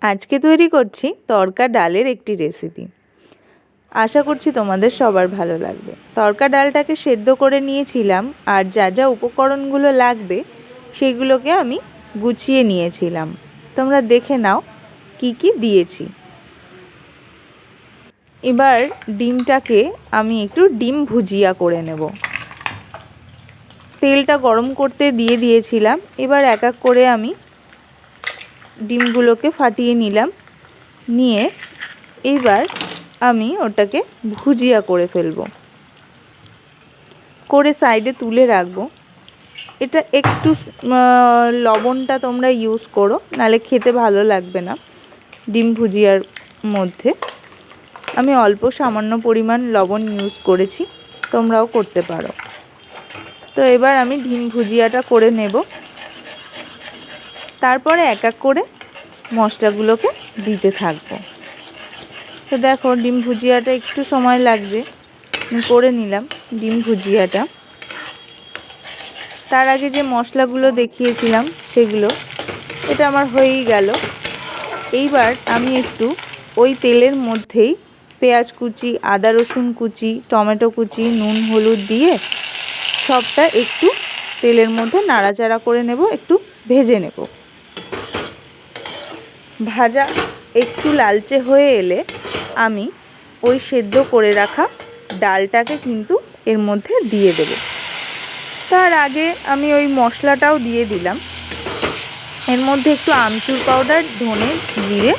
আজকে তৈরি করছি তড়কা ডালের একটি রেসিপি। আশা করছি তোমাদের সবার ভালো লাগবে। তড়কা ডালটাকে সেদ্ধ করে নিয়েছিলাম, আর যা যা উপকরণগুলো লাগবে সেগুলোকে আমি গুছিয়ে নিয়েছিলাম। তোমরা দেখে নাও কি কি দিয়েছি। এবার ডিমটাকে আমি একটু ডিম ভুজিয়া করে নেব। তেলটা গরম করতে দিয়ে দিয়েছিলাম। এবার এক এক করে আমি ডিমগুলোকে ফাটিয়ে নিলাম। নিয়ে এবার আমি ওটাকে ভুজিয়া করে ফেলবো, করে সাইডে তুলে রাখবো। এটা একটু লবণটা তোমরা ইউজ করো, নালে খেতে ভালো লাগবে না। ডিম ভুজিয়ার মধ্যে আমি অল্প সামান্য পরিমাণ লবণ ইউজ করেছি, তোমরাও করতে পারো। তো এবার আমি ডিম ভুজিয়াটা করে নেব। তারপরে এক এক করে মশলাগুলোকে দিতে থাকবো। তো দেখো ডিম ভুজিয়াটা একটু সময় লাগছে, আমি করে নিলাম ডিম ভুজিয়াটা। তার আগে যে মশলাগুলো দেখিয়েছিলাম সেগুলো, এটা আমার হয়েই গেল। এইবার আমি একটু ওই তেলের মধ্যেই পেঁয়াজ কুচি, আদা রসুন কুচি, টমেটো কুচি, নুন হলুদ দিয়ে সবটা একটু তেলের মধ্যে নাড়াচাড়া করে নেব, একটু ভেজে নেব। ভাজা একটু লালচে হয়ে এলে আমি ওই সেদ্ধ করে রাখা ডালটাকে কিন্তু এর মধ্যে দিয়ে দেব। তার আগে আমি ওই মশলাটাও দিয়ে দিলাম। এর মধ্যে একটু আমচুর পাউডার, ধনে জিরে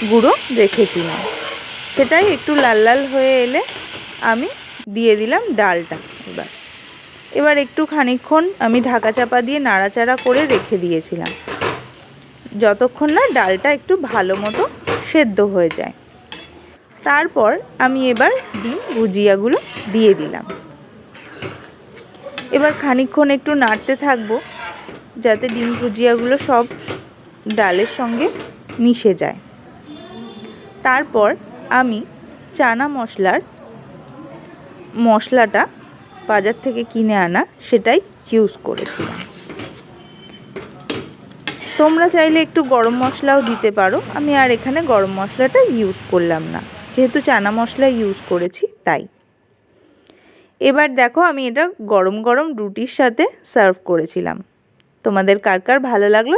গুঁড়ো রেখেছিলাম, সেটাই একটু লাল লাল হয়ে এলে আমি দিয়ে দিলাম ডালটা। এবার একটু খানিকক্ষণ আমি ঢাকা চাপা দিয়ে নাড়াচাড়া করে রেখে দিয়েছিলাম, যতক্ষণ না ডালটা একটু ভালো মতো সেদ্ধ হয়ে যায়। তারপর আমি এবার ডিম ভুজিয়াগুলো দিয়ে দিলাম। এবার খানিকক্ষণ একটু নাড়তে থাকবো, যাতে ডিম ভুজিয়াগুলো সব ডালের সঙ্গে মিশে যায়। তারপর আমি চানা মশলাটা বাজার থেকে কিনে আনা, সেটাই ইউজ করেছিলাম। তোমরা চাইলে একটু গরম মশলাও দিতে পারো, আমি আর এখানে গরম মশলাটা ইউজ করলাম না, যেহেতু চানা মশলা ইউজ করেছি তাই। এবার দেখো আমি এটা গরম গরম রুটির সাথে সার্ভ করেছিলাম। তোমাদের কার কার ভালো লাগলো